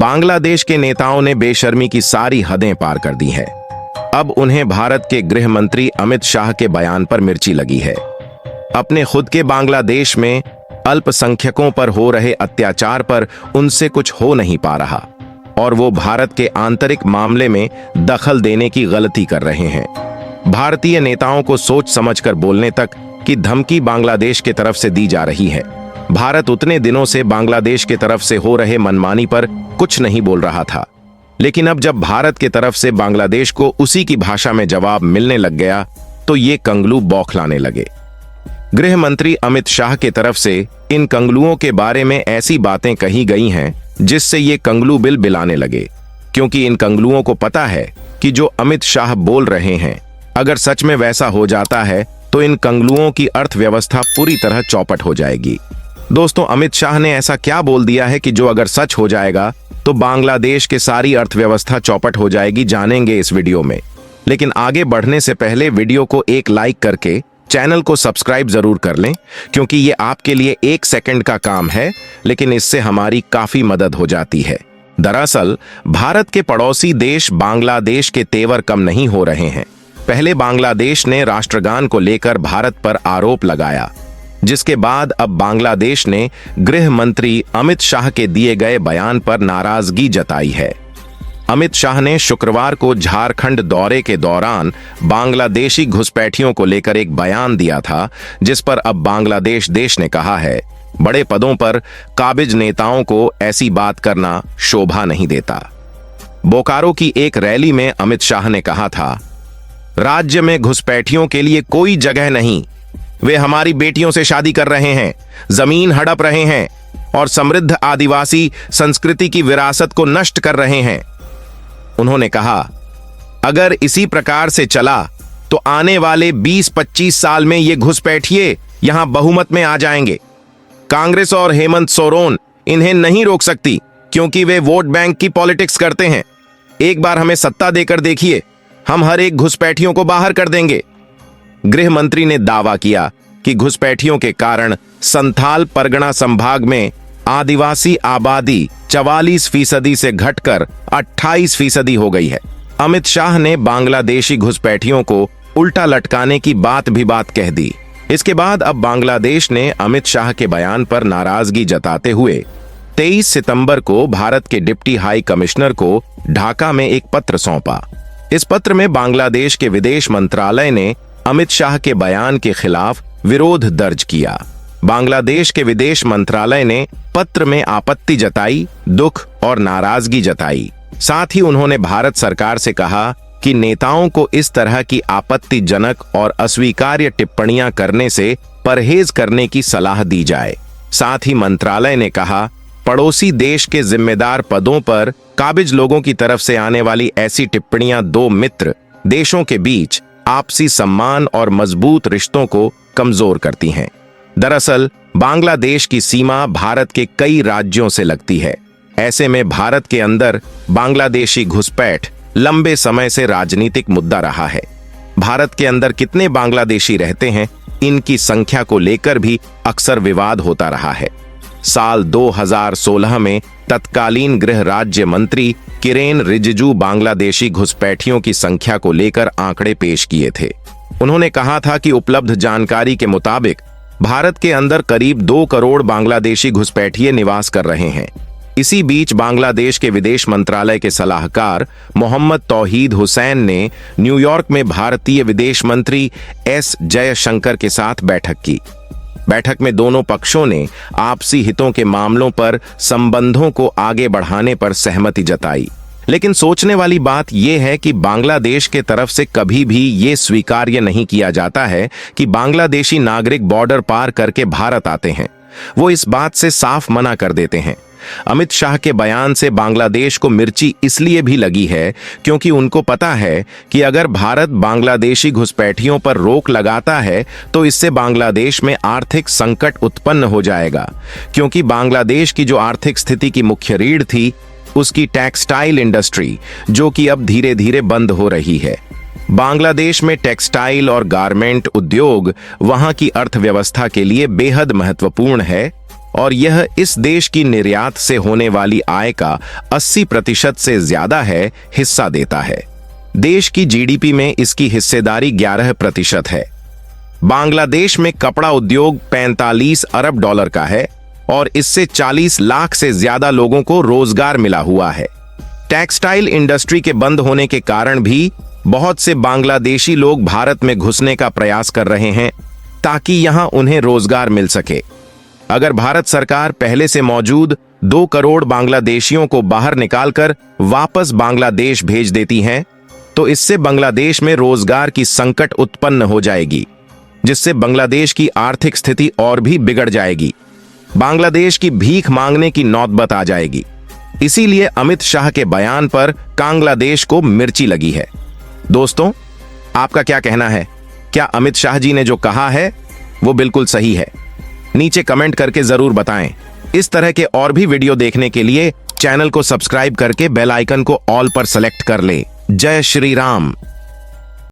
बांग्लादेश के नेताओं ने बेशर्मी की सारी हदें पार कर दी है। अब उन्हें भारत के गृह मंत्री अमित शाह के बयान पर मिर्ची लगी है। अपने खुद के बांग्लादेश में अल्पसंख्यकों पर हो रहे अत्याचार पर उनसे कुछ हो नहीं पा रहा और वो भारत के आंतरिक मामले में दखल देने की गलती कर रहे हैं। भारतीय नेताओं को सोच समझकर बोलने तक की धमकी बांग्लादेश की तरफ से दी जा रही है। भारत उतने दिनों से बांग्लादेश की तरफ से हो रहे मनमानी पर कुछ नहीं बोल रहा था, लेकिन अब जब भारत की तरफ से बांग्लादेश को उसी की भाषा में जवाब मिलने लग गया तो ये कंगलू बौखलाने लगे। गृह मंत्री अमित शाह की तरफ से इन कंगलुओं के बारे में ऐसी बातें कही गई हैं जिससे ये कंगलू बिल बिलाने लगे, क्योंकि इन कंगलुओं को पता है कि जो अमित शाह बोल रहे हैं अगर सच में वैसा हो जाता है तो इन कंगलुओं की अर्थव्यवस्था पूरी तरह चौपट हो जाएगी। दोस्तों, अमित शाह ने ऐसा क्या बोल दिया है कि जो अगर सच हो जाएगा तो बांग्लादेश की सारी अर्थव्यवस्था चौपट हो जाएगी, जानेंगे इस वीडियो में। लेकिन आगे बढ़ने से पहले वीडियो को एक लाइक करके चैनल को सब्सक्राइब जरूर कर लें, क्योंकि ये आपके लिए 1 सेकंड का काम है, लेकिन इससे हमारी काफी मदद हो जाती है। दरअसल भारत के पड़ोसी देश बांग्लादेश के तेवर कम नहीं हो रहे हैं। पहले बांग्लादेश ने राष्ट्रगान को लेकर भारत पर आरोप लगाया, जिसके बाद अब बांग्लादेश ने गृह मंत्री अमित शाह के दिए गए बयान पर नाराजगी जताई है। अमित शाह ने शुक्रवार को झारखंड दौरे के दौरान बांग्लादेशी घुसपैठियों को लेकर एक बयान दिया था, जिस पर अब बांग्लादेश देश ने कहा है बड़े पदों पर काबिज नेताओं को ऐसी बात करना शोभा नहीं देता। बोकारो की एक रैली में अमित शाह ने कहा था, राज्य में घुसपैठियों के लिए कोई जगह नहीं, वे हमारी बेटियों से शादी कर रहे हैं, जमीन हड़प रहे हैं और समृद्ध आदिवासी संस्कृति की विरासत को नष्ट कर रहे हैं। उन्होंने कहा, अगर इसी प्रकार से चला तो आने वाले 20-25 साल में ये घुसपैठिए यहां बहुमत में आ जाएंगे। कांग्रेस और हेमंत सोरेन इन्हें नहीं रोक सकती, क्योंकि वे वोट बैंक की पॉलिटिक्स करते हैं। एक बार हमें सत्ता देकर देखिए, हम हर एक घुसपैठियों को बाहर कर देंगे। गृह मंत्री ने दावा किया कि घुसपैठियों के कारण संथाल परगना संभाग में आदिवासी आबादी 44% से घटकर 28% हो गई है। अमित शाह ने बांग्लादेशी घुसपैठियों को उल्टा लटकाने की बात कह दी। इसके बाद अब बांग्लादेश ने अमित शाह के बयान पर नाराजगी जताते हुए 23 सितंबर को भारत के डिप्टी हाई कमिश्नर को ढाका में एक पत्र सौंपा। इस पत्र में बांग्लादेश के विदेश मंत्रालय ने अमित शाह के बयान के खिलाफ विरोध दर्ज किया। बांग्लादेश के विदेश मंत्रालय ने पत्र में आपत्ति जताई, दुख और नाराजगी जताई। साथ ही उन्होंने भारत सरकार से कहा कि नेताओं को इस तरह की आपत्तिजनक और अस्वीकार्य टिप्पणियां करने से परहेज करने की सलाह दी जाए। साथ ही मंत्रालय ने कहा, पड़ोसी देश के जिम्मेदार पदों पर काबिज लोगों की तरफ से आने वाली ऐसी टिप्पणियां दो मित्र देशों के बीच आपसी सम्मान और मजबूत रिश्तों को कमजोर करती हैं। दरअसल बांग्लादेश की सीमा भारत के कई राज्यों से लगती है। ऐसे में भारत के अंदर बांग्लादेशी घुसपैठ लंबे समय से राजनीतिक मुद्दा रहा है। भारत के अंदर कितने बांग्लादेशी रहते हैं, इनकी संख्या को लेकर भी अक्सर विवाद होता रहा है। साल 2016 में तत्कालीन गृह राज्य मंत्री किरेन रिजिजू बांग्लादेशी घुसपैठियों की संख्या को लेकर आंकड़े पेश किए थे। उन्होंने कहा था कि उपलब्ध जानकारी के मुताबिक भारत के अंदर करीब 2 करोड़ बांग्लादेशी घुसपैठिए निवास कर रहे हैं। इसी बीच बांग्लादेश के विदेश मंत्रालय के सलाहकार मोहम्मद तौहीद हुसैन ने न्यूयॉर्क में भारतीय विदेश मंत्री एस जयशंकर के साथ बैठक की। बैठक में दोनों पक्षों ने आपसी हितों के मामलों पर संबंधों को आगे बढ़ाने पर सहमति जताई। लेकिन सोचने वाली बात यह है कि बांग्लादेश के तरफ से कभी भी ये स्वीकार्य नहीं किया जाता है कि बांग्लादेशी नागरिक बॉर्डर पार करके भारत आते हैं। वो इस बात से साफ मना कर देते हैं। अमित शाह के बयान से बांग्लादेश को मिर्ची इसलिए भी लगी है क्योंकि उनको पता है कि अगर भारत बांग्लादेशी घुसपैठियों पर रोक लगाता है तो इससे बांग्लादेश में आर्थिक संकट उत्पन्न हो जाएगा, क्योंकि बांग्लादेश की जो आर्थिक स्थिति की मुख्य रीढ़ थी उसकी टेक्सटाइल इंडस्ट्री, जो कि अब धीरे धीरे बंद हो रही है। बांग्लादेश में टेक्सटाइल और गारमेंट उद्योग वहां की अर्थव्यवस्था के लिए बेहद महत्वपूर्ण है और यह इस देश की निर्यात से होने वाली आय का 80% से ज्यादा है हिस्सा देता है। देश की जीडीपी में इसकी हिस्सेदारी 11% है। बांग्लादेश में कपड़ा उद्योग 45 अरब डॉलर का है और इससे 40 लाख से ज्यादा लोगों को रोजगार मिला हुआ है। टेक्सटाइल इंडस्ट्री के बंद होने के कारण भी बहुत से बांग्लादेशी लोग भारत में घुसने का प्रयास कर रहे हैं ताकि यहां उन्हें रोजगार मिल सके। अगर भारत सरकार पहले से मौजूद 2 करोड़ बांग्लादेशियों को बाहर निकालकर वापस बांग्लादेश भेज देती है तो इससे बांग्लादेश में रोजगार की संकट उत्पन्न हो जाएगी, जिससे बांग्लादेश की आर्थिक स्थिति और भी बिगड़ जाएगी। बांग्लादेश की भीख मांगने की नौबत आ जाएगी। इसीलिए अमित शाह के बयान पर बांग्लादेश को मिर्ची लगी है। दोस्तों, आपका क्या कहना है? क्या अमित शाह जी ने जो कहा है वो बिल्कुल सही है? नीचे कमेंट करके जरूर बताएं। इस तरह के और भी वीडियो देखने के लिए चैनल को सब्सक्राइब करके बेल आइकन को ऑल पर सेलेक्ट कर ले। जय श्री राम।